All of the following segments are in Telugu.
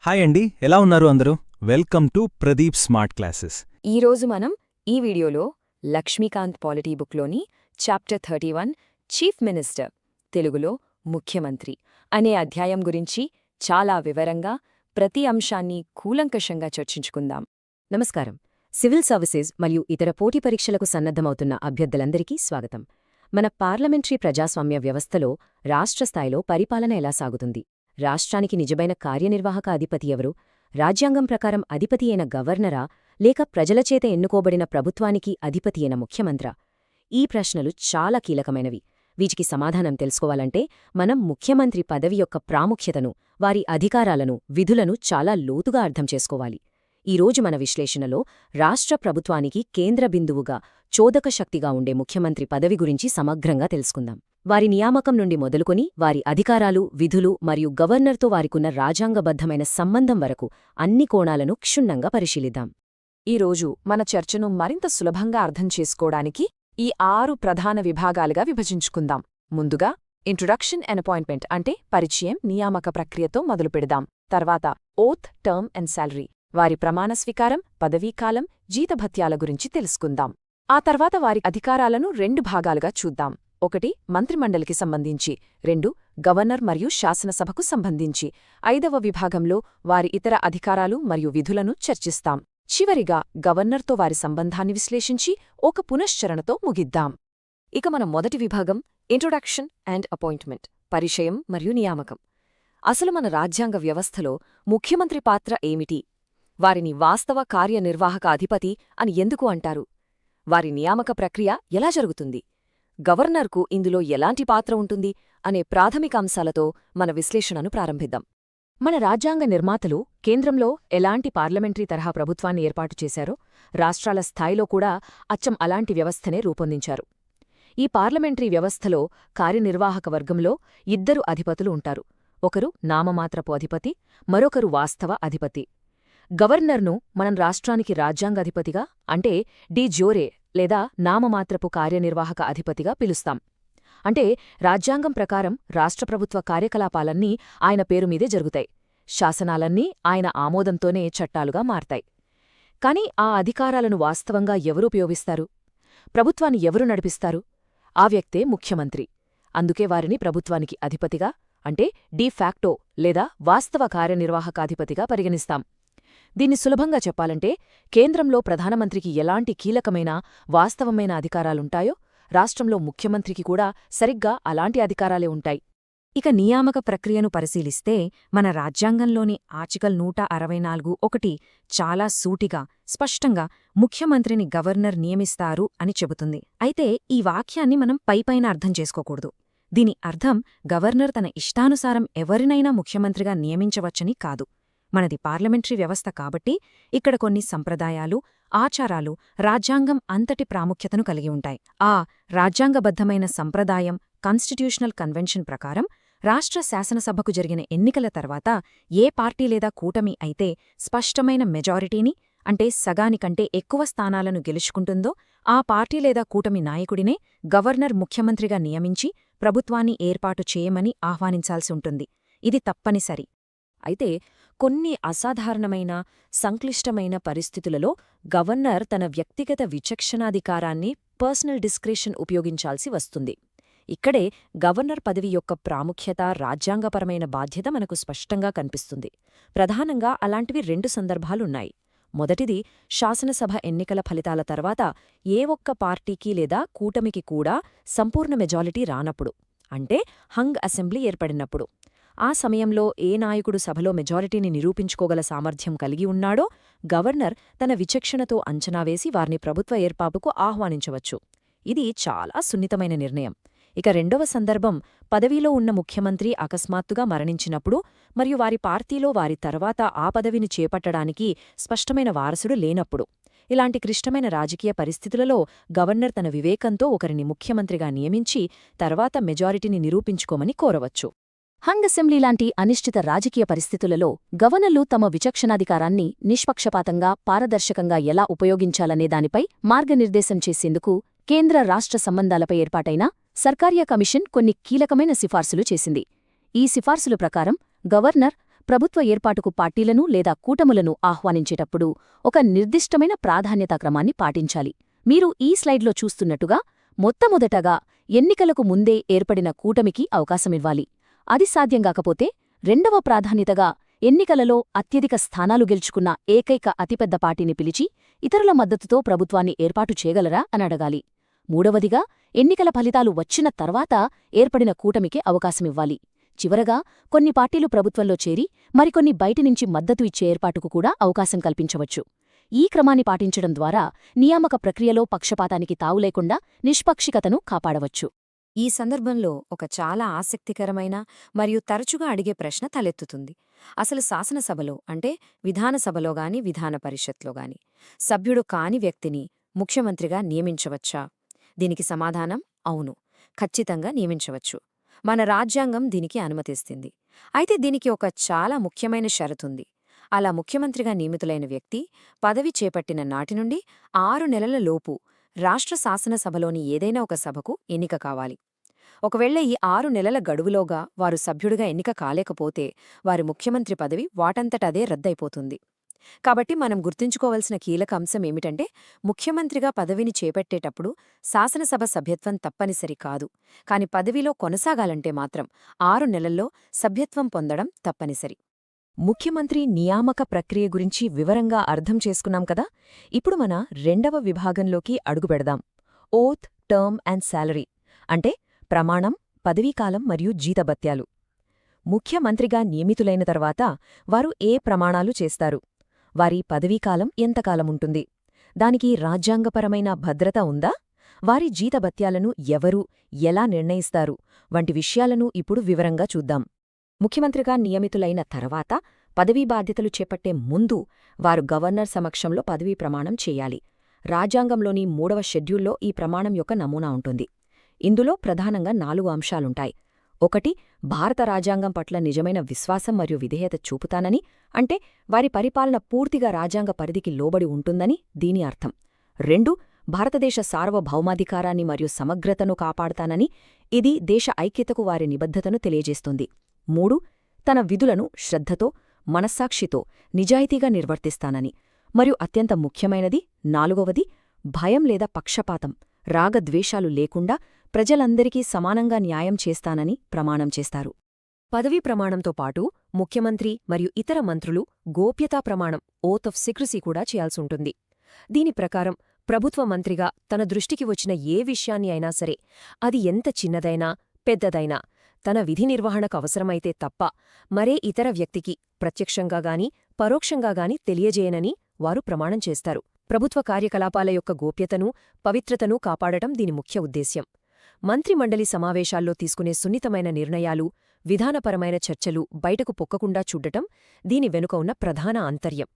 హాయ్ అండి, ఎలా ఉన్నారు అందరూ? Welcome to Pradeep smart classes. ఈరోజు మనం ఈ వీడియోలో లక్ష్మీకాంత్ పాలిటీ బుక్లోని చాప్టర్ 31 చీఫ్ మినిస్టర్ తెలుగులో ముఖ్యమంత్రి అనే అధ్యాయం గురించి చాలా వివరంగా ప్రతి అంశాన్ని కూలంకషంగా చర్చించుకుందాం. నమస్కారం. సివిల్ సర్వీసెస్ మరియు ఇతర పోటీ పరీక్షలకు సన్నద్ధమవుతున్న అభ్యర్థులందరికీ స్వాగతం. మన పార్లమెంటరీ ప్రజాస్వామ్య వ్యవస్థలో రాష్ట్రస్థాయిలో పరిపాలన ఎలా సాగుతుంది? రాష్ట్రానికి నిజమైన కార్యనిర్వాహక అధిపతి ఎవరు? రాజ్యాంగం ప్రకారం అధిపతి అయిన గవర్నరా లేక ప్రజలచేత ఎన్నుకోబడిన ప్రభుత్వానికి అధిపతి అయిన ముఖ్యమంత్రా? ఈ ప్రశ్నలు చాలా కీలకమైనవి. వీటికి సమాధానం తెలుసుకోవాలంటే మనం ముఖ్యమంత్రి పదవి యొక్క ప్రాముఖ్యతను, వారి అధికారాలను, విధులను చాలా లోతుగా అర్థం చేసుకోవాలి. ఈరోజు మన విశ్లేషణలో రాష్ట్ర ప్రభుత్వానికి కేంద్ర బిందువుగా, చోదక శక్తిగా ఉండే ముఖ్యమంత్రి పదవి గురించి సమగ్రంగా తెలుసుకుందాం. వారి నియామకం నుండి మొదలుకొని వారి అధికారాలు, విధులు మరియు గవర్నర్తో వారికున్న రాజ్యాంగబద్ధమైన సంబంధం వరకు అన్ని కోణాలను క్షుణ్ణంగా పరిశీలిద్దాం. ఈరోజు మన చర్చను మరింత సులభంగా అర్థం చేసుకోవడానికి ఈ 6 ప్రధాన విభాగాలుగా విభజించుకుందాం. ముందుగా ఇంట్రొడక్షన్ అండ్ అపాయింట్మెంట్ అంటే పరిచయం, నియామక ప్రక్రియతో మొదలుపెడదాం. తర్వాత ఓత్, టర్మ్ అండ్ శాలరీ, వారి ప్రమాణ స్వీకారం, పదవీకాలం, జీతభత్యాల గురించి తెలుసుకుందాం. ఆ తర్వాత వారి అధికారాలను 2 భాగాలుగా చూద్దాం. 1 మంత్రిమండలికి సంబంధించి, 2 గవర్నర్ మరియు శాసనసభకు సంబంధించి, 5వ విభాగంలో వారి ఇతర అధికారాలు మరియు విధులను చర్చిస్తాం. చివరిగా గవర్నర్తో వారి సంబంధాన్ని విశ్లేషించి ఒక పునశ్చరణతో ముగిద్దాం. ఇక మన మొదటి విభాగం ఇంట్రొడక్షన్ అండ్ అపాయింట్మెంట్, పరిచయం మరియు నియామకం. అసలు మన రాజ్యాంగ వ్యవస్థలో ముఖ్యమంత్రి పాత్ర ఏమిటి? వారిని వాస్తవ కార్యనిర్వాహక అధిపతి అని ఎందుకు అంటారు? వారి నియామక ప్రక్రియ ఎలా జరుగుతుంది? గవర్నర్కు ఇందులో ఎలాంటి పాత్ర ఉంటుంది అనే ప్రాథమిక అంశాలతో మన విశ్లేషణను ప్రారంభిద్దాం. మన రాజ్యాంగ నిర్మాతలు కేంద్రంలో ఎలాంటి పార్లమెంటరీ తరహా ప్రభుత్వాన్ని ఏర్పాటు చేశారో, రాష్ట్రాల స్థాయిలో కూడా అచ్చం అలాంటి వ్యవస్థనే రూపొందించారు. ఈ పార్లమెంటరీ వ్యవస్థలో కార్యనిర్వాహక వర్గంలో 2 అధిపతులు ఉంటారు. ఒకరు నామమాత్రపు అధిపతి, మరొకరు వాస్తవ అధిపతి. గవర్నర్ను మనం రాష్ట్రానికి రాజ్యాంగాధిపతిగా అంటే డి జ్యూరే లేదా నామమాత్రపు కార్యనిర్వాహక అధిపతిగా పిలుస్తాం. అంటే రాజ్యాంగం ప్రకారం రాష్ట్రప్రభుత్వ కార్యకలాపాలన్నీ ఆయన పేరుమీదే జరుగుతాయి. శాసనాలన్నీ ఆయన ఆమోదంతోనే చట్టాలుగా మారతాయి. కాని ఆ అధికారాలను వాస్తవంగా ఎవరు ఉపయోగిస్తారు? ప్రభుత్వాన్ని ఎవరు నడిపిస్తారు? ఆ వ్యక్తే ముఖ్యమంత్రి. అందుకే వారిని ప్రభుత్వానికి అధిపతిగా అంటే డీ ఫ్యాక్టో లేదా వాస్తవ కార్యనిర్వాహకాధిపతిగా పరిగణిస్తాం. దీన్ని సులభంగా చెప్పాలంటే కేంద్రంలో ప్రధానమంత్రికి ఎలాంటి కీలకమైన, వాస్తవమైన అధికారాలుంటాయో రాష్ట్రంలో ముఖ్యమంత్రికి కూడా సరిగ్గా అలాంటి అధికారాలే ఉంటాయి. ఇక నియామక ప్రక్రియను పరిశీలిస్తే మన రాజ్యాంగంలోని ఆర్టికల్ 164(1) చాలా సూటిగా, స్పష్టంగా ముఖ్యమంత్రిని గవర్నర్ నియమిస్తారు అని చెబుతుంది. అయితే ఈ వాక్యాన్ని మనం పైపైన అర్థం చేసుకోకూడదు. దీని అర్థం గవర్నర్ తన ఇష్టానుసారం ఎవరినైనా ముఖ్యమంత్రిగా నియమించవచ్చని కాదు. మనది పార్లమెంటరీ వ్యవస్థ కాబట్టి ఇక్కడ కొన్ని సంప్రదాయాలు, ఆచారాలు రాజ్యాంగం అంతటి ప్రాముఖ్యతను కలిగి ఉంటాయి. ఆ రాజ్యాంగబద్ధమైన సంప్రదాయం కాన్స్టిట్యూషనల్ కన్వెన్షన్ ప్రకారం రాష్ట్ర శాసనసభకు జరిగిన ఎన్నికల తర్వాత ఏ పార్టీ లేదా కూటమి అయితే స్పష్టమైన మెజారిటీని అంటే సగానికంటే ఎక్కువ స్థానాలను గెలుచుకుంటుందో ఆ పార్టీ లేదా కూటమి నాయకుడినే గవర్నర్ ముఖ్యమంత్రిగా నియమించి ప్రభుత్వాన్ని ఏర్పాటు చేయమని ఆహ్వానించాల్సి ఉంటుంది. ఇది తప్పనిసరి. అయితే కొన్ని అసాధారణమైన, సంక్లిష్టమైన పరిస్థితులలో గవర్నర్ తన వ్యక్తిగత విచక్షణాధికారాన్ని, పర్సనల్ డిస్క్రిషన్ ఉపయోగించాల్సి వస్తుంది. ఇక్కడే గవర్నర్ పదవి యొక్క ప్రాముఖ్యత, రాజ్యాంగపరమైన బాధ్యత మనకు స్పష్టంగా కనిపిస్తుంది. ప్రధానంగా అలాంటివి 2 సందర్భాలున్నాయి. మొదటిది శాసనసభ ఎన్నికల ఫలితాల తర్వాత ఏ ఒక్క పార్టీకి లేదా కూటమికి కూడా సంపూర్ణ మెజారిటీ రానప్పుడు, అంటే హంగ్ అసెంబ్లీ ఏర్పడినప్పుడు. ఆ సమయంలో ఏ నాయకుడు సభలో మెజారిటీని నిరూపించుకోగల సామర్థ్యం కలిగి ఉన్నాడో గవర్నర్ తన విచక్షణతో అంచనావేసి వారిని ప్రభుత్వ ఏర్పాటుకు ఆహ్వానించవచ్చు. ఇది చాలా సున్నితమైన నిర్ణయం. ఇక 2వ సందర్భం పదవిలో ఉన్న ముఖ్యమంత్రి అకస్మాత్తుగా మరణించినప్పుడు మరియు వారి పార్టీలో వారి తర్వాత ఆ పదవిని చేపట్టడానికి స్పష్టమైన వారసుడు లేనప్పుడు. ఇలాంటి క్లిష్టమైన రాజకీయ పరిస్థితులలో గవర్నర్ తన వివేకంతో ఒకరిని ముఖ్యమంత్రిగా నియమించి తర్వాత మెజారిటీని నిరూపించుకోమని కోరవచ్చు. హంగ్ అసెంబ్లీ లాంటి అనిశ్చిత రాజకీయ పరిస్థితులలో గవర్నర్లు తమ విచక్షణాధికారాన్ని నిష్పక్షపాతంగా, పారదర్శకంగా ఎలా ఉపయోగించాలనే దానిపై మార్గనిర్దేశం చేసేందుకు కేంద్ర రాష్ట్ర సంబంధాలపై ఏర్పాటైన సర్కారియా కమిషన్ కొన్ని కీలకమైన సిఫార్సులు చేసింది. ఈ సిఫార్సుల ప్రకారం గవర్నర్ ప్రభుత్వ ఏర్పాటుకు పార్టీలను లేదా కూటములను ఆహ్వానించేటప్పుడు ఒక నిర్దిష్టమైన ప్రాధాన్యతా క్రమాన్ని పాటించాలి. మీరు ఈ స్లైడ్లో చూస్తున్నట్టుగా మొట్టమొదటగా ఎన్నికలకు ముందే ఏర్పడిన కూటమికి అవకాశమివ్వాలి. అది సాధ్యంగాకపోతే రెండవ ప్రాధాన్యతగా ఎన్నికలలో అత్యధిక స్థానాలు గెలుచుకున్న ఏకైక అతిపెద్ద పార్టీని పిలిచి ఇతరుల మద్దతుతో ప్రభుత్వాన్ని ఏర్పాటు చేయగలరా అని అడగాలి. మూడవదిగా ఎన్నికల ఫలితాలు వచ్చిన తర్వాత ఏర్పడిన కూటమికే అవకాశమివ్వాలి. చివరగా కొన్ని పార్టీలు ప్రభుత్వంలో చేరి మరికొన్ని బయటినుంచి మద్దతు ఇచ్చే ఏర్పాటుకు కూడా అవకాశం కల్పించవచ్చు. ఈ క్రమాన్ని పాటించడం ద్వారా నియామక ప్రక్రియలో పక్షపాతానికి తావులేకుండా నిష్పక్షికతను కాపాడవచ్చు. ఈ సందర్భంలో ఒక చాలా ఆసక్తికరమైన మరియు తరచుగా అడిగే ప్రశ్న తలెత్తుతుంది. అసలు శాసనసభలో అంటే విధానసభలోగాని విధాన పరిషత్లోగాని సభ్యుడు కాని వ్యక్తిని ముఖ్యమంత్రిగా నియమించవచ్చా? దీనికి సమాధానం అవును, ఖచ్చితంగా నియమించవచ్చు. మన రాజ్యాంగం దీనికి అనుమతిస్తుంది. అయితే దీనికి ఒక చాలా ముఖ్యమైన షరతుంది. అలా ముఖ్యమంత్రిగా నియమితులైన వ్యక్తి పదవి చేపట్టిన నాటి నుండి 6 నెలల లోపు రాష్ట్ర శాసనసభలోని ఏదైనా ఒక సభకు ఎన్నిక కావాలి. ఒకవేళ ఈ 6 నెలల గడువులోగా వారు సభ్యుడిగా ఎన్నిక కాలేకపోతే వారి ముఖ్యమంత్రి పదవి వాటంతటదే రద్దయిపోతుంది. కాబట్టి మనం గుర్తుంచుకోవలసిన కీలక అంశం ఏమిటంటే, ముఖ్యమంత్రిగా పదవిని చేపట్టేటప్పుడు శాసనసభ సభ్యత్వం తప్పనిసరి కాదు. కాని పదవిలో కొనసాగాలంటే మాత్రం 6 నెలల్లో సభ్యత్వం పొందడం తప్పనిసరి. ముఖ్యమంత్రి నియామక ప్రక్రియ గురించి వివరంగా అర్థం చేసుకున్నాం కదా. ఇప్పుడు మన రెండవ విభాగంలోకి అడుగుపెడదాం. ఓత్, టర్మ్ అండ్ శాలరీ అంటే ప్రమాణం, పదవీకాలం మరియు జీతభత్యాలు. ముఖ్యమంత్రిగా నియమితులైన తర్వాత వారు ఏ ప్రమాణాలు చేస్తారు? వారి పదవీకాలం ఎంతకాలముంటుంది? దానికి రాజ్యాంగపరమైన భద్రత ఉందా? వారి జీతభత్యాలను ఎవరు, ఎలా నిర్ణయిస్తారు? వంటి విషయాలను ఇప్పుడు వివరంగా చూద్దాం. ముఖ్యమంత్రిగా నియమితులైన తర్వాత పదవీ బాధ్యతలు చేపట్టే ముందు వారు గవర్నర్ సమక్షంలో పదవీ ప్రమాణం చేయాలి. రాజ్యాంగంలోని 3వ షెడ్యూల్లో ఈ ప్రమాణం యొక్క నమూనా ఉంటుంది. ఇందులో ప్రధానంగా 4 అంశాలుంటాయి. 1. భారత రాజ్యాంగం పట్ల నిజమైన విశ్వాసం మరియు విధేయత చూపుతానని, అంటే వారి పరిపాలన పూర్తిగా రాజ్యాంగ పరిధికి లోబడి ఉంటుందని దీని అర్థం. 2. భారతదేశ సార్వభౌమాధికారాన్ని మరియు సమగ్రతను కాపాడతానని, ఇది దేశ ఐక్యతకు వారి నిబద్ధతను తెలియజేస్తుంది. 3. తన విధులను శ్రద్ధతో, మనస్సాక్షితో, నిజాయితీగా నిర్వర్తిస్తానని. మరియు అత్యంత ముఖ్యమైనది 4వది, భయం లేదా పక్షపాతం, రాగద్వేషాలు లేకుండా ప్రజలందరికీ సమానంగా న్యాయం చేస్తానని ప్రమాణం చేస్తారు. పదవీ ప్రమాణంతో పాటు ముఖ్యమంత్రి మరియు ఇతర మంత్రులు గోప్యతా ప్రమాణం, ఓత్ ఆఫ్ సీక్రసీ కూడా చేయాల్సుంటుంది. దీని ప్రకారం ప్రభుత్వ మంత్రిగా తన దృష్టికి వచ్చిన ఏ విషయాన్ని అయినా సరే, అది ఎంత చిన్నదైనా పెద్దదైనా, తన విధి నిర్వహణకు అవసరమైతే తప్ప మరే ఇతర వ్యక్తికి ప్రత్యక్షంగాగాని పరోక్షంగాగాని తెలియజేయనని వారు ప్రమాణం చేస్తారు. ప్రభుత్వ కార్యకలాపాల యొక్క గోప్యతను, పవిత్రతను కాపాడటం దీని ముఖ్య ఉద్దేశ్యం. మంత్రిమండలి సమావేశాల్లో తీసుకునే సున్నితమైన నిర్ణయాలు, విధానపరమైన చర్చలు బయటకు పొక్కకుండా చూడటం దీని వెనుక ఉన్న ప్రధాన ఆంతర్యం.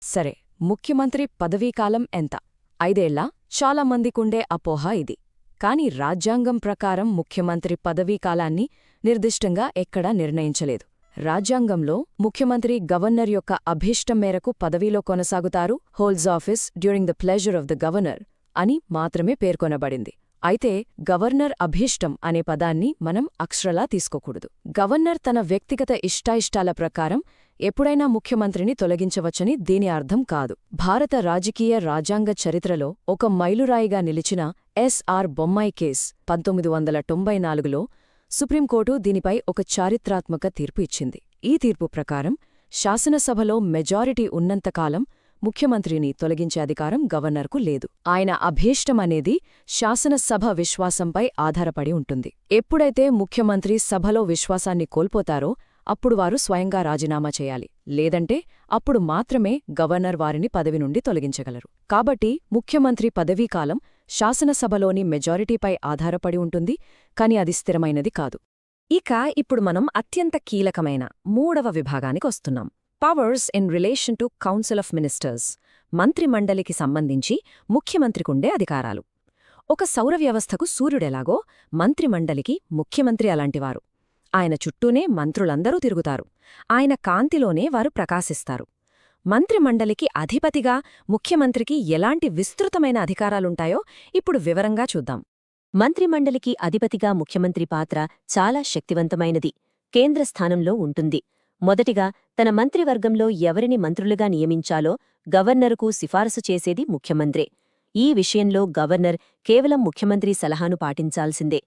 సరే, ముఖ్యమంత్రి పదవీకాలం ఎంత? 5 ఏళ్ల? చాలా మందికుండే అపోహ ఇది. కాని రాజ్యాంగం ప్రకారం ముఖ్యమంత్రి పదవీకాలాన్ని నిర్దిష్టంగా ఎక్కడా నిర్ణయించలేదు. రాజ్యాంగంలో ముఖ్యమంత్రి గవర్నర్ యొక్క అభీష్టం మేరకు పదవీలో కొనసాగుతారు, holds office during the pleasure of the governor అని మాత్రమే పేర్కొనబడింది. అయితే గవర్నర్ అభీష్టం అనే పదాన్ని మనం అక్షరలా తీసుకోకూడదు. గవర్నర్ తన వ్యక్తిగత ఇష్టాయిష్టాల ప్రకారం ఎప్పుడైనా ముఖ్యమంత్రిని తొలగించవచ్చని దీని అర్థం కాదు. భారత రాజకీయ రాజ్యాంగ చరిత్రలో ఒక మైలురాయిగా నిలిచిన ఎస్.ఆర్. బొమ్మాయి కేస్ 1994లో సుప్రీంకోర్టు దీనిపై ఒక చారిత్రాత్మక తీర్పు ఇచ్చింది. ఈ తీర్పు ప్రకారం శాసనసభలో మెజారిటీ ఉన్నంతకాలం ముఖ్యమంత్రిని తొలగించే అధికారం గవర్నర్కు లేదు. ఆయన అభీష్టమనేది శాసనసభ విశ్వాసంపై ఆధారపడి ఉంటుంది. ఎప్పుడైతే ముఖ్యమంత్రి సభలో విశ్వాసాన్ని కోల్పోతారో అప్పుడు వారు స్వయంగా రాజీనామా చేయాలి. లేదంటే అప్పుడు మాత్రమే గవర్నర్ వారిని పదవి నుండి తొలగించగలరు. కాబట్టి ముఖ్యమంత్రి పదవీకాలం శాసనసభలోని మెజారిటీపై ఆధారపడి ఉంటుంది, కాని అది స్థిరమైనది కాదు. ఇక ఇప్పుడు మనం అత్యంత కీలకమైన 3వ విభాగానికొస్తున్నాం. Powers in relation to council of ministers, మంత్రిమండలికి సంబంధించి ముఖ్యమంత్రికుండే అధికారాలు. ఒక సౌర వ్యవస్థకు సూర్యుడెలాగో మంత్రిమండలికి ముఖ్యమంత్రి అలాంటివారు. ఆయన చుట్టూనే మంత్రులందరూ తిరుగుతారు. ఆయన కాంతిలోనే వారు ప్రకాశిస్తారు. మంత్రిమండలికి అధిపతిగా ముఖ్యమంత్రికి ఎలాంటి విస్తృతమైన అధికారాలుంటాయో ఇప్పుడు వివరంగా చూద్దాం. మంత్రిమండలికి అధిపతిగా ముఖ్యమంత్రి పాత్ర చాలా శక్తివంతమైనది, కేంద్రస్థానంలో ఉంటుంది. మొదటిగా తన మంత్రివర్గంలో ఎవరిని మంత్రులుగా నియమించాలో గవర్నరుకు సిఫారసు చేసేది ముఖ్యమంత్రే. ఈ విషయంలో గవర్నర్ కేవలం ముఖ్యమంత్రి సలహాను పాటించాల్సిందే.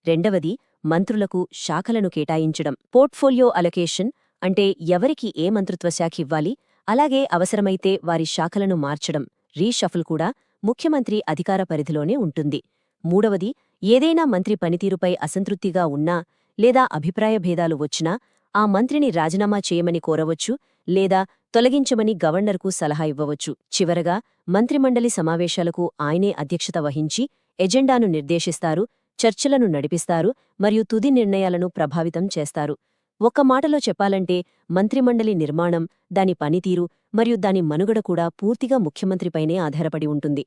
రెండవది, మంత్రులకు శాఖలను కేటాయించడం. పోర్ట్ఫోలియో అలొకేషన్ అంటే ఎవరికి ఏ మంత్రిత్వ శాఖ ఇవ్వాలి, అలాగే అవసరమైతే వారి శాఖలను మార్చడం, రీషఫుల్ కూడా ముఖ్యమంత్రి అధికార పరిధిలోనే ఉంటుంది. మూడవది, ఏదైనా మంత్రి పనితీరుపై అసంతృప్తిగా ఉన్నా లేదా అభిప్రాయ భేదాలు వచ్చినా ఆ మంత్రిని రాజీనామా చేయమని కోరవచ్చు లేదా తొలగించమని గవర్నర్కు సలహా ఇవ్వవచ్చు. చివరగా, మంత్రిమండలి సమావేశాలకు ఆయనే అధ్యక్షత వహించి ఎజెండాను నిర్దేశిస్తారు, చర్చలను నడిపిస్తారు మరియు తుది నిర్ణయాలను ప్రభావితం చేస్తారు. ఒక్క మాటలో చెప్పాలంటే మంత్రిమండలి నిర్మాణం, దాని పనితీరు మరియు దాని మనుగడ కూడా పూర్తిగా ముఖ్యమంత్రిపైనే ఆధారపడి ఉంటుంది.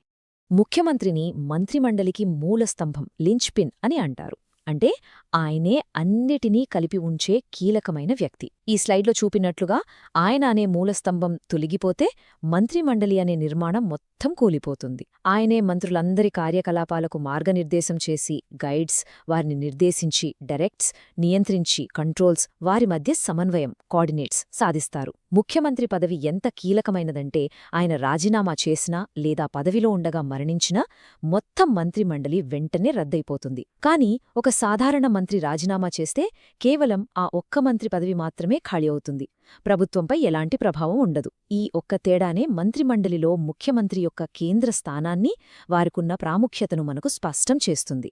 ముఖ్యమంత్రిని మంత్రిమండలికి మూలస్తంభం, లించ్పిన్ అని అంటారు. అంటే ఆయనే అన్నిటినీ కలిపి ఉంచే కీలకమైన వ్యక్తి. ఈ స్లైడ్లో చూపినట్లుగా ఆయన అనే మూలస్తంభం తొలగిపోతే మంత్రిమండలి అనే నిర్మాణం మొత్తం కూలిపోతుంది. ఆయనే మంత్రులందరి కార్యకలాపాలకు మార్గనిర్దేశం చేసి గైడ్స్, వారిని నిర్దేశించి డైరెక్ట్స్, నియంత్రించి కంట్రోల్స్, వారి మధ్య సమన్వయం, కోఆర్డినేట్స్ సాధిస్తారు. ముఖ్యమంత్రి పదవి ఎంత కీలకమైనదంటే ఆయన రాజీనామా చేసినా లేదా పదవిలో ఉండగా మరణించినా మొత్తం మంత్రిమండలి వెంటనే రద్దయిపోతుంది. కాని ఒక సాధారణ మంత్రి రాజీనామా చేస్తే కేవలం ఆ ఒక్క మంత్రి పదవి మాత్రమే ఖాళీ అవుతుంది. ప్రభుత్వంపై ఎలాంటి ప్రభావం ఉండదు. ఈ ఒక్క తేడానే మంత్రిమండలిలో ముఖ్యమంత్రి యొక్క కేంద్ర స్థానాన్ని, వారికున్న ప్రాముఖ్యతను మనకు స్పష్టం చేస్తుంది.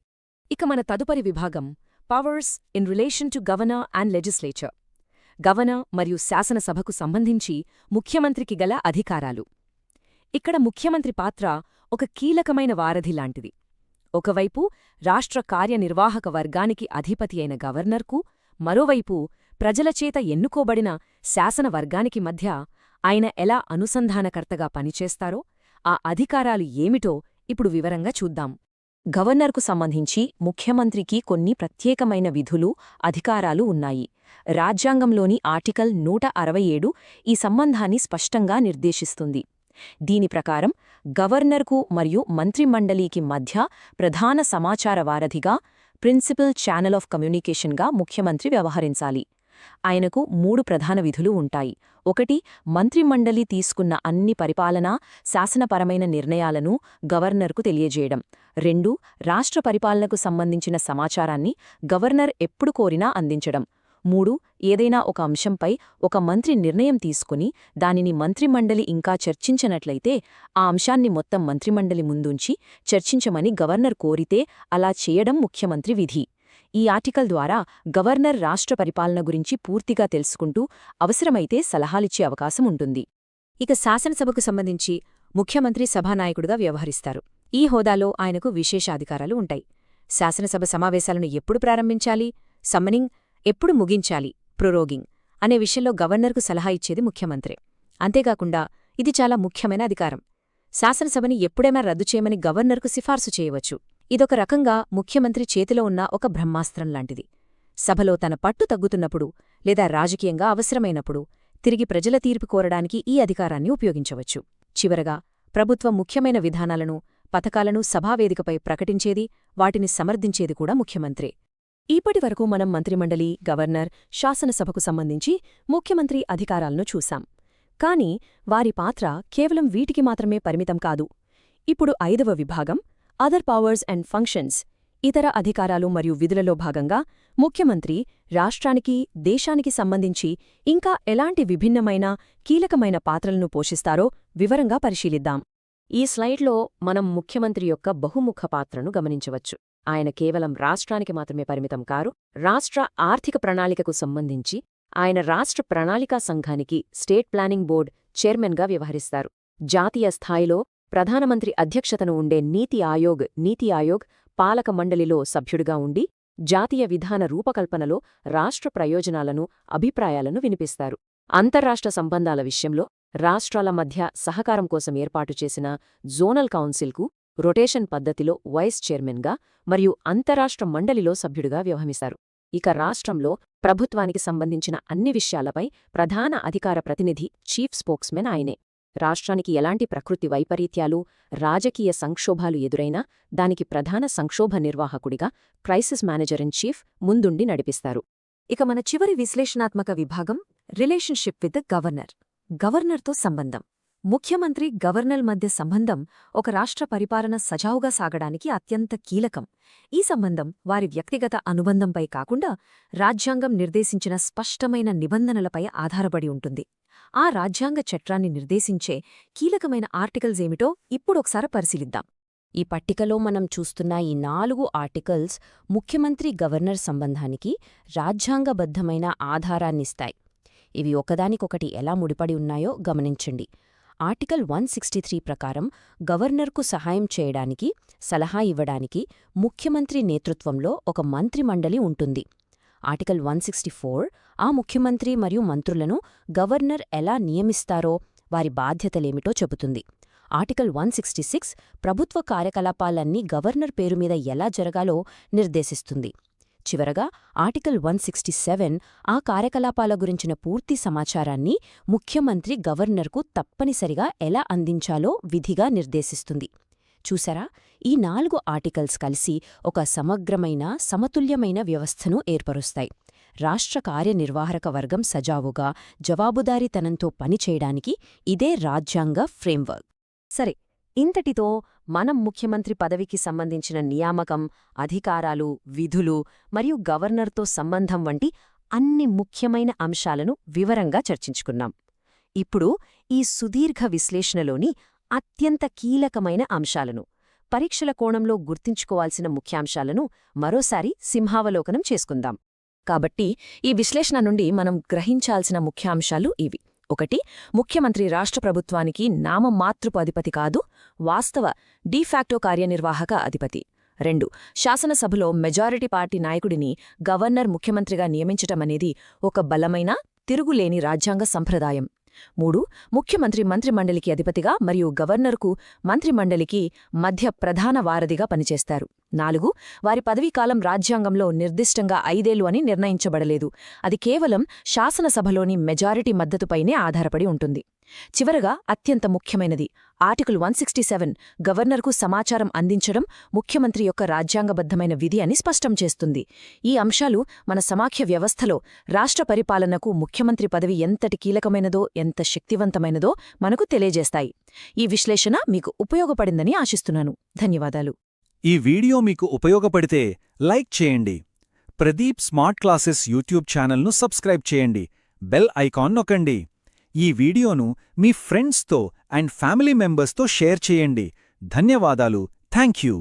ఇక మన తదుపరి విభాగం powers in relation to governor and legislature. Governor మరియు శాసనసభకు సంబంధించి ముఖ్యమంత్రికి గల అధికారాలు. ఇక్కడ ముఖ్యమంత్రి పాత్ర ఒక కీలకమైన వారధి లాంటిది. ఒకవైపు రాష్ట్ర కార్యనిర్వాహక వర్గానికి అధిపతి అయిన గవర్నర్కు, మరోవైపు ప్రజలచేత ఎన్నుకోబడిన శాసనవర్గానికి మధ్య ఆయన ఎలా అనుసంధానకర్తగా పనిచేస్తారో, ఆ అధికారాలు ఏమిటో ఇప్పుడు వివరంగా చూద్దాం. గవర్నర్కు సంబంధించి ముఖ్యమంత్రికి కొన్ని ప్రత్యేకమైన విధులు, అధికారాలు ఉన్నాయి. రాజ్యాంగంలోని ఆర్టికల్ 167 ఈ సంబంధాన్ని స్పష్టంగా నిర్దేశిస్తుంది. దీని ప్రకారం గవర్నర్కు మరియు మంత్రిమండలికి మధ్య ప్రధాన సమాచార వారధిగా, ప్రిన్సిపల్ ఛానల్ ఆఫ్ కమ్యూనికేషన్గా ముఖ్యమంత్రి వ్యవహరించాలి. ఆయనకు 3 ప్రధాన విధులు ఉంటాయి. 1. మంత్రిమండలి తీసుకున్న అన్ని పరిపాలనా, శాసనపరమైన నిర్ణయాలను గవర్నర్కు తెలియజేయడం. 2. రాష్ట్ర పరిపాలనకు సంబంధించిన సమాచారాన్ని గవర్నర్ ఎప్పుడు కోరినా అందించడం. 3. ఏదైనా ఒక అంశంపై ఒక మంత్రి నిర్ణయం తీసుకుని దానిని మంత్రిమండలి ఇంకా చర్చించనట్లయితే ఆ అంశాన్ని మొత్తం మంత్రిమండలి ముందుంచి చర్చించమని గవర్నర్ కోరితే అలా చేయడం ముఖ్యమంత్రి విధి. ఈ ఆర్టికల్ ద్వారా గవర్నర్ రాష్ట్ర పరిపాలన గురించి పూర్తిగా తెలుసుకుంటూ అవసరమైతే సలహాలిచ్చే అవకాశం ఉంటుంది. ఇక శాసనసభకు సంబంధించి ముఖ్యమంత్రి సభానాయకుడిగా వ్యవహరిస్తారు. ఈ హోదాలో ఆయనకు విశేషాధికారాలు ఉంటాయి. శాసనసభ సమావేశాలను ఎప్పుడు ప్రారంభించాలి, సమ్మనింగ్ ఎప్పుడు ముగించాలి, ప్రొరోగింగ్ అనే విషయంలో గవర్నర్కు సలహా ఇచ్చేది ముఖ్యమంత్రే. అంతేకాకుండా ఇది చాలా ముఖ్యమైన అధికారం. శాసనసభని ఎప్పుడైనా రద్దు చేయమని గవర్నర్కు సిఫార్సు చేయవచ్చు. ఇదొక రకంగా ముఖ్యమంత్రి చేతిలో ఉన్న ఒక బ్రహ్మాస్త్రం లాంటిది. సభలో తన పట్టు తగ్గుతున్నప్పుడు లేదా రాజకీయంగా అవసరమైనప్పుడు తిరిగి ప్రజల తీర్పు కోరడానికి ఈ అధికారాన్ని ఉపయోగించవచ్చు. చివరగా, ప్రభుత్వం ముఖ్యమైన విధానాలను, పథకాలను సభావేదికపై ప్రకటించేది, వాటిని సమర్థించేది కూడా ముఖ్యమంత్రే. ఇప్పటివరకు మనం మంత్రిమండలి, గవర్నర్, శాసనసభకు సంబంధించి ముఖ్యమంత్రి అధికారాలను చూశాం. కాని వారి పాత్ర కేవలం వీటికి మాత్రమే పరిమితం కాదు. ఇప్పుడు 5వ విభాగం అదర్ పవర్స్ అండ్ ఫంక్షన్స్, ఇతర అధికారాలు మరియు విధులలో భాగంగా ముఖ్యమంత్రి రాష్ట్రానికి, దేశానికి సంబంధించి ఇంకా ఎలాంటి విభిన్నమైన, కీలకమైన పాత్రలను పోషిస్తారో వివరంగా పరిశీలిద్దాం. ఈ స్లైడ్లో మనం ముఖ్యమంత్రి యొక్క బహుముఖ పాత్రను గమనించవచ్చు. ఆయన కేవలం రాష్ట్రానికి మాత్రమే పరిమితం కారు. రాష్ట్ర ఆర్థిక ప్రణాళికకు సంబంధించి ఆయన రాష్ట్ర ప్రణాళికా సంఘానికి, స్టేట్ ప్లానింగ్ బోర్డ్ చైర్మన్గా వ్యవహరిస్తారు. జాతీయ స్థాయిలో ప్రధానమంత్రి అధ్యక్షతను ఉండే నీతి ఆయోగ్ పాలక మండలిలో సభ్యుడిగా ఉండి జాతీయ విధాన రూపకల్పనలో రాష్ట్ర ప్రయోజనాలను, అభిప్రాయాలను వినిపిస్తారు. అంతర్రాష్ట్ర సంబంధాల విషయంలో రాష్ట్రాల మధ్య సహకారం కోసం ఏర్పాటు చేసిన జోనల్ కౌన్సిల్కు రొటేషన్ పద్ధతిలో వైస్ చైర్మన్గా మరియు అంతరాష్ట్ర మండలిలో సభ్యుడిగా వ్యవహరిస్తారు. ఇక రాష్ట్రంలో ప్రభుత్వానికి సంబంధించిన అన్ని విషయాలపై ప్రధాన అధికార ప్రతినిధి, చీఫ్ స్పోక్స్మెన్ ఆయనే. రాష్ట్రానికి ఎలాంటి ప్రకృతి వైపరీత్యాలు, రాజకీయ సంక్షోభాలు ఎదురైనా దానికి ప్రధాన సంక్షోభ నిర్వాహకుడిగా క్రైసిస్ మేనేజర్ ఇన్ చీఫ్ ముందుండి నడిపిస్తారు. ఇక మన చివరి విశ్లేషణాత్మక విభాగం రిలేషన్షిప్ విత్ ద గవర్నర్. గవర్నర్తో సంబంధం. ముఖ్యమంత్రి గవర్నర్ మధ్య సంబంధం ఒక రాష్ట్ర పరిపాలన సజావుగా సాగడానికి అత్యంత కీలకం. ఈ సంబంధం వారి వ్యక్తిగత అనుబంధంపై కాకుండా రాజ్యాంగం నిర్దేశించిన స్పష్టమైన నిబంధనలపై ఆధారపడి ఉంటుంది. ఆ రాజ్యాంగ చట్టాన్ని నిర్దేశించే కీలకమైన ఆర్టికల్స్ ఏమిటో ఇప్పుడొకసారి పరిశీలిద్దాం. ఈ పట్టికలో మనం చూస్తున్న ఈ 4 ఆర్టికల్స్ ముఖ్యమంత్రి గవర్నర్ సంబంధానికి రాజ్యాంగబద్ధమైన ఆధారాన్నిస్తాయి. ఇవి ఒకదానికొకటి ఎలా ముడిపడి ఉన్నాయో గమనించండి. ఆర్టికల్ 163 ప్రకారం గవర్నర్కు సహాయం చేయడానికి, సలహా ఇవ్వడానికి ముఖ్యమంత్రి నేతృత్వంలో ఒక మంత్రిమండలి ఉంటుంది. ఆర్టికల్ 164 ఆ ముఖ్యమంత్రి మరియు మంత్రులను గవర్నర్ ఎలా నియమిస్తారో, వారి బాధ్యతలేమిటో చెబుతుంది. ఆర్టికల్ 166 ప్రభుత్వ కార్యకలాపాలన్నీ గవర్నర్ పేరుమీద ఎలా జరగాలో నిర్దేశిస్తుంది. చివరగా ఆర్టికల్ 167 ఆ కార్యకలాపాల గురించిన పూర్తి సమాచారాన్ని ముఖ్యమంత్రి గవర్నర్కు తప్పనిసరిగా ఎలా అందించాలో విధిగా నిర్దేశిస్తుంది. చూసారా, ఈ 4 ఆర్టికల్స్ కలిసి ఒక సమగ్రమైన, సమతుల్యమైన వ్యవస్థను ఏర్పరుస్తాయి. రాష్ట్ర కార్యనిర్వాహక వర్గం సజావుగా, జవాబుదారీతనంతో పనిచేయడానికి ఇదే రాజ్యాంగ ఫ్రేమ్వర్క్. సరే, ఇంతటితో మనం ముఖ్యమంత్రి పదవికి సంబంధించిన నియామకం, అధికారాలు, విధులు మరియు గవర్నర్తో సంబంధం వంటి అన్ని ముఖ్యమైన అంశాలను వివరంగా చర్చించుకున్నాం. ఇప్పుడు ఈ సుదీర్ఘ విశ్లేషణలోని అత్యంత కీలకమైన అంశాలను, పరీక్షల కోణంలో గుర్తుంచుకోవాల్సిన ముఖ్యాంశాలను మరోసారి సింహావలోకనం చేసుకుందాం. కాబట్టి ఈ విశ్లేషణ నుండి మనం గ్రహించాల్సిన ముఖ్యాంశాలు ఇవి. 1. ముఖ్యమంత్రి రాష్ట్ర ప్రభుత్వానికి నామమాత్రపు అధిపతి కాదు, వాస్తవ డీఫాక్టో కార్యనిర్వాహక అధిపతి. 2. శాసనసభలో మెజారిటీ పార్టీ నాయకుడిని గవర్నర్ ముఖ్యమంత్రిగా నియమించటమనేది ఒక బలమైన, తిరుగులేని రాజ్యాంగ సంప్రదాయం. 3. ముఖ్యమంత్రి మంత్రిమండలికి అధిపతిగా మరియు గవర్నర్కు మంత్రిమండలికి మధ్య ప్రధాన వారధిగా పనిచేస్తారు. 4. వారి పదవీకాలం రాజ్యాంగంలో నిర్దిష్టంగా 5 ఏళ్లు అని నిర్ణయించబడలేదు. అది కేవలం శాసనసభలోని మెజారిటీ మద్దతుపైనే ఆధారపడి ఉంటుంది. చివరగా అత్యంత ముఖ్యమైనది ఆర్టికల్ 167 గవర్నర్కు సమాచారం అందించడం ముఖ్యమంత్రి యొక్క రాజ్యాంగబద్ధమైన విధి అని స్పష్టం చేస్తుంది. ఈ అంశాలు మన సమాఖ్య వ్యవస్థలో రాష్ట్ర పరిపాలనకు ముఖ్యమంత్రి పదవి ఎంతటి కీలకమైనదో, ఎంత శక్తివంతమైనదో మనకు తెలియజేస్తాయి. ఈ విశ్లేషణ మీకు ఉపయోగపడిందని ఆశిస్తున్నాను. ధన్యవాదాలు. ఈ వీడియో మీకు ఉపయోగపడితే లైక్ చేయండి. ప్రదీప్ స్మార్ట్ క్లాసెస్ యూట్యూబ్ ఛానల్ను సబ్స్క్రైబ్ చేయండి. బెల్ ఐకాన్ నొక్కండి. ఈ వీడియోను మీ ఫ్రెండ్స్తో అండ్ ఫ్యామిలీ మెంబర్స్తో షేర్ చేయండి. ధన్యవాదాలు. Thank you.